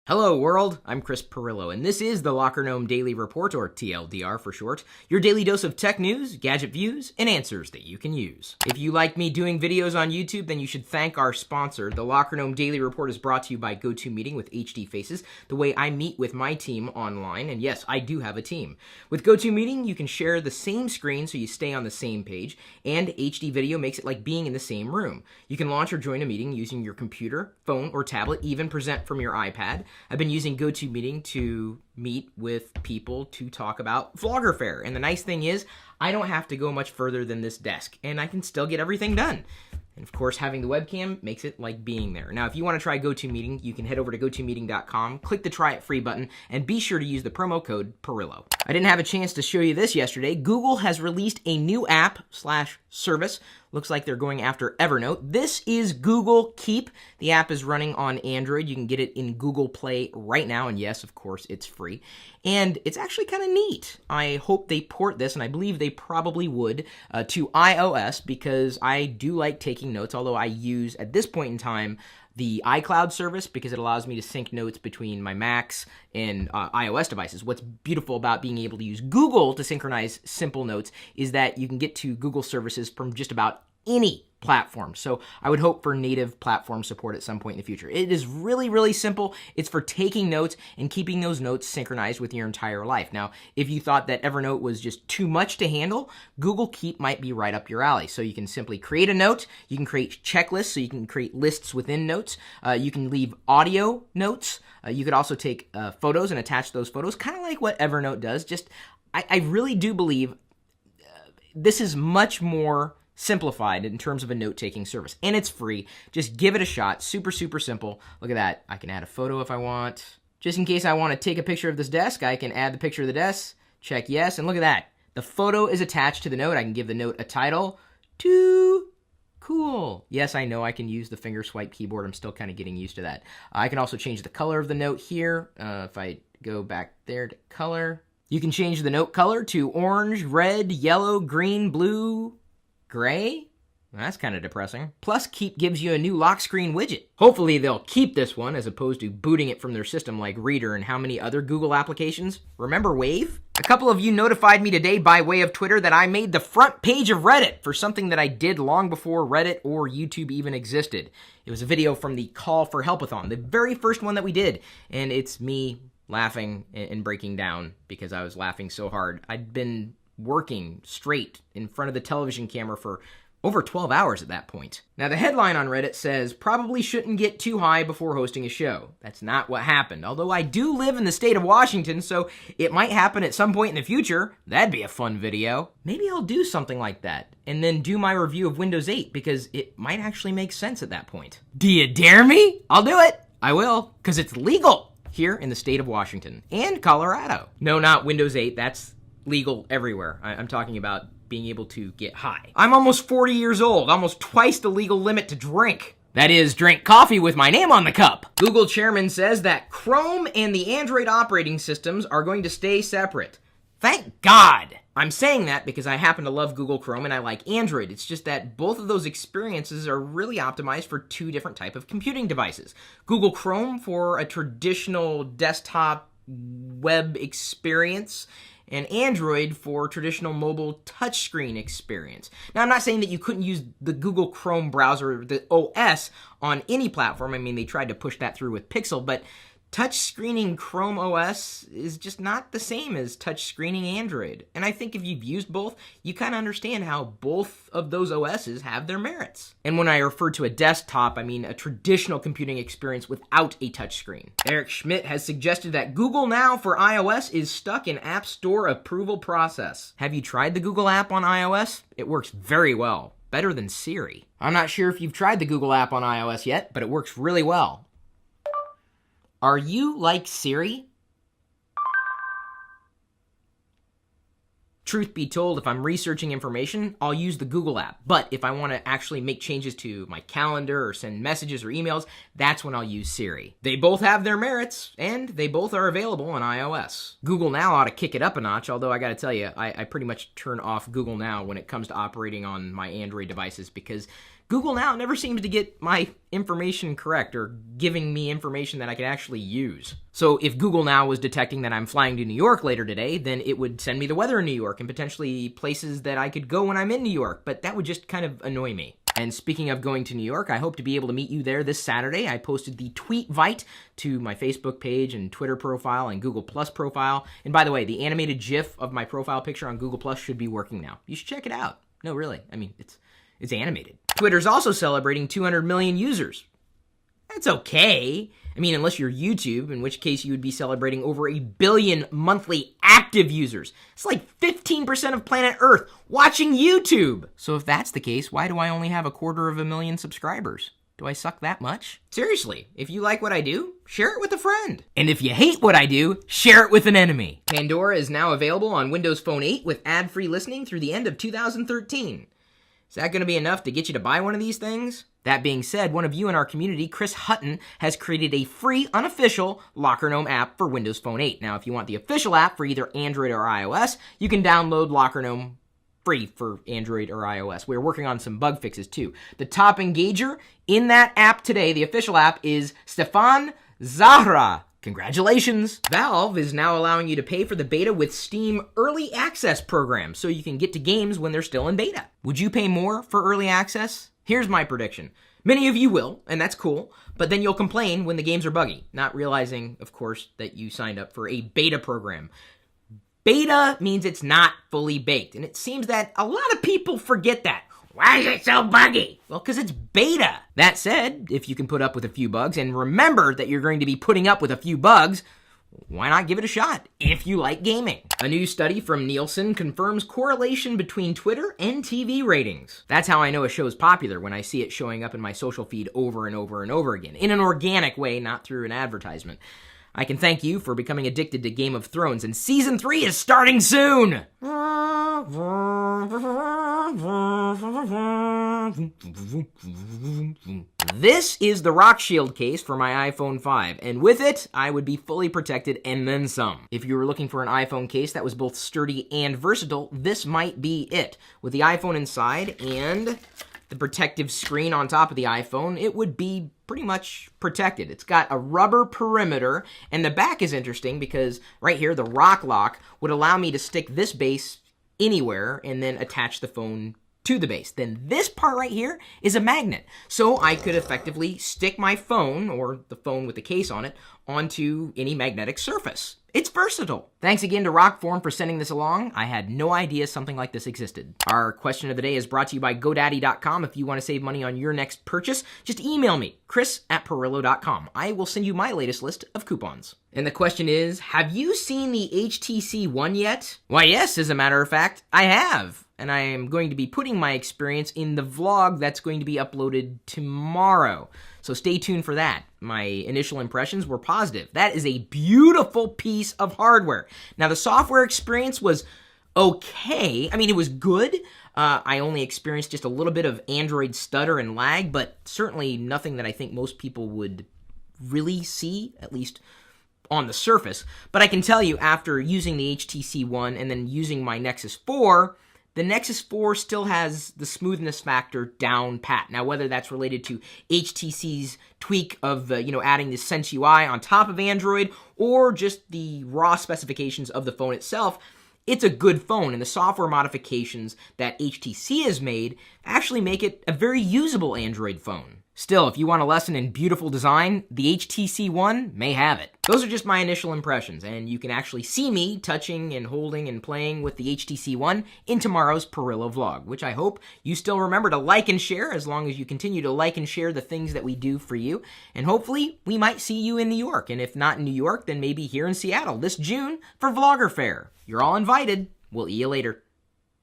Hello world, I'm Chris Perillo, and this is the Locker Gnome Daily Report, or TLDR for short, your daily dose of tech news, gadget views, and answers that you can use. If you like me doing videos on YouTube, then you should thank our sponsor. The Locker Gnome Daily Report is brought to you by GoToMeeting with HD Faces, the way I meet with my team online, and yes, I do have a team. With GoToMeeting, you can share the same screen so you stay on the same page, and HD video makes it like being in the same room. You can launch or join a meeting using your computer, phone, or tablet, even present from your iPad. I've been using GoToMeeting to meet with people to talk about Vloggerfair. And the nice thing is, I don't have to go much further than this desk, and I can still get everything done. And of course, having the webcam makes it like being there. Now, if you want to try GoToMeeting, you can head over to GoToMeeting.com, click the Try It Free button, and be sure to use the promo code Perillo. I didn't have a chance to show you this yesterday. Google has released a new app/service. Looks like they're going after Evernote. This is Google Keep. The app is running on Android. You can get it in Google Play right now, and yes, of course, it's free. And it's actually kind of neat. I hope they port this, and I believe they probably would, to iOS, because I do like taking notes, although I use, at this point in time, the iCloud service because it allows me to sync notes between my Macs and iOS devices. What's beautiful about being able to use Google to synchronize simple notes is that you can get to Google services from just about any platform. So I would hope for native platform support at some point in the future. It is really, really simple. It's for taking notes and keeping those notes synchronized with your entire life. Now, if you thought that Evernote was just too much to handle, Google Keep might be right up your alley. So you can simply create a note. You can create checklists, so you can create lists within notes. You can leave audio notes. You could also take photos and attach those photos, kind of like what Evernote does. Just, I really do believe this is much more simplified in terms of a note-taking service, and it's free. Just give it a shot. Super, super simple. Look at that. I can add a photo if I want. Just in case I want to take a picture of this desk, I can add the picture of the desk, check yes, and look at that. The photo is attached to the note. I can give the note a title. Too cool. Yes, I know I can use the finger swipe keyboard. I'm still kind of getting used to that. I can also change the color of the note here. If I go back there to color, you can change the note color to orange, red, yellow, green, blue, gray? That's kind of depressing. Plus, Keep gives you a new lock screen widget. Hopefully, they'll keep this one as opposed to booting it from their system like Reader and how many other Google applications. Remember Wave? A couple of you notified me today by way of Twitter that I made the front page of Reddit for something that I did long before Reddit or YouTube even existed. It was a video from the Call for Helpathon, the very first one that we did, and it's me laughing and breaking down because I was laughing so hard. I'd been working straight in front of the television camera for over 12 hours at that point. Now, the headline on Reddit says, probably shouldn't get too high before hosting a show. That's not what happened, although I do live in the state of Washington, so it might happen at some point in the future. That'd be a fun video. Maybe I'll do something like that, and then do my review of Windows 8, because it might actually make sense at that point. Do you dare me? I'll do it. I will, because it's legal here in the state of Washington and Colorado. No, not Windows 8. That's legal everywhere. I'm talking about being able to get high. I'm almost 40 years old, almost twice the legal limit to drink. That is, drink coffee with my name on the cup. Google chairman says that Chrome and the Android operating systems are going to stay separate. Thank God! I'm saying that because I happen to love Google Chrome and I like Android. It's just that both of those experiences are really optimized for two different types of computing devices. Google Chrome for a traditional desktop web experience, and Android for traditional mobile touchscreen experience. Now, I'm not saying that you couldn't use the Google Chrome browser, the OS, on any platform. I mean, they tried to push that through with Pixel, but touch-screening Chrome OS is just not the same as touch-screening Android. And I think if you've used both, you kind of understand how both of those OSs have their merits. And when I refer to a desktop, I mean a traditional computing experience without a touchscreen. Eric Schmidt has suggested that Google Now for iOS is stuck in App Store approval process. Have you tried the Google app on iOS? It works very well. Better than Siri. I'm not sure if you've tried the Google app on iOS yet, but it works really well. Are you like Siri? Truth be told, if I'm researching information, I'll use the Google app. But if I want to actually make changes to my calendar or send messages or emails, that's when I'll use Siri. They both have their merits, and they both are available on iOS. Google Now ought to kick it up a notch, although I gotta tell you, I pretty much turn off Google Now when it comes to operating on my Android devices because Google Now never seems to get my information correct or giving me information that I could actually use. So if Google Now was detecting that I'm flying to New York later today, then it would send me the weather in New York and potentially places that I could go when I'm in New York, but that would just kind of annoy me. And speaking of going to New York, I hope to be able to meet you there this Saturday. I posted the Tweetvite to my Facebook page and Twitter profile and Google Plus profile. And by the way, the animated GIF of my profile picture on Google Plus should be working now. You should check it out. No, really. I mean, it's animated. Twitter's also celebrating 200 million users. That's okay. I mean, unless you're YouTube, in which case you would be celebrating over 1 billion monthly active users. It's like 15% of planet Earth watching YouTube. So if that's the case, why do I only have 250,000 subscribers? Do I suck that much? Seriously, if you like what I do, share it with a friend. And if you hate what I do, share it with an enemy. Pandora is now available on Windows Phone 8 with ad-free listening through the end of 2013. Is that going to be enough to get you to buy one of these things? That being said, one of you in our community, Chris Hutton, has created a free, unofficial Locker Gnome app for Windows Phone 8. Now, if you want the official app for either Android or iOS, you can download Locker Gnome free for Android or iOS. We're working on some bug fixes, too. The top engager in that app today, the official app, is Stefan Zahra. Congratulations! Valve is now allowing you to pay for the beta with Steam Early Access program, so you can get to games when they're still in beta. Would you pay more for early access? Here's my prediction. Many of you will, and that's cool, but then you'll complain when the games are buggy, not realizing, of course, that you signed up for a beta program. Beta means it's not fully baked, and it seems that a lot of people forget that. Why is it so buggy? Well, because it's beta. That said, if you can put up with a few bugs, and remember that you're going to be putting up with a few bugs, why not give it a shot if you like gaming? A new study from Nielsen confirms correlation between Twitter and TV ratings. That's how I know a show is popular, when I see it showing up in my social feed over and over and over again, in an organic way, not through an advertisement. I can thank you for becoming addicted to Game of Thrones, and Season 3 is starting soon! This is the Rock Shield case for my iPhone 5, and with it, I would be fully protected and then some. If you were looking for an iPhone case that was both sturdy and versatile, this might be it. With the iPhone inside and the protective screen on top of the iPhone, it would be pretty much protected. It's got a rubber perimeter, and the back is interesting because right here, the Rock Lock would allow me to stick this base anywhere and then attach the phone to the base. Then this part right here is a magnet. So I could effectively stick my phone, or the phone with the case on it, onto any magnetic surface. It's versatile. Thanks again to Rockform for sending this along. I had no idea something like this existed. Our question of the day is brought to you by GoDaddy.com. If you want to save money on your next purchase, just email me, chris@perillo.com. I will send you my latest list of coupons. And the question is, have you seen the HTC One yet? Why, yes, as a matter of fact, I have. And I am going to be putting my experience in the vlog that's going to be uploaded tomorrow. So stay tuned for that. My initial impressions were positive. That is a beautiful piece of hardware. Now, the software experience was okay. I mean, it was good. I only experienced just a little bit of Android stutter and lag, but certainly nothing that I think most people would really see, at least on the surface. But I can tell you, after using the HTC One and then using my Nexus 4, the Nexus 4 still has the smoothness factor down pat. Now, whether that's related to HTC's tweak of, adding the Sense UI on top of Android, or just the raw specifications of the phone itself, it's a good phone, and the software modifications that HTC has made actually make it a very usable Android phone. Still, if you want a lesson in beautiful design, the HTC One may have it. Those are just my initial impressions, and you can actually see me touching and holding and playing with the HTC One in tomorrow's Perillo vlog, which I hope you still remember to like and share, as long as you continue to like and share the things that we do for you. And hopefully, we might see you in New York, and if not in New York, then maybe here in Seattle this June for Vlogger Fair. You're all invited. We'll see you later.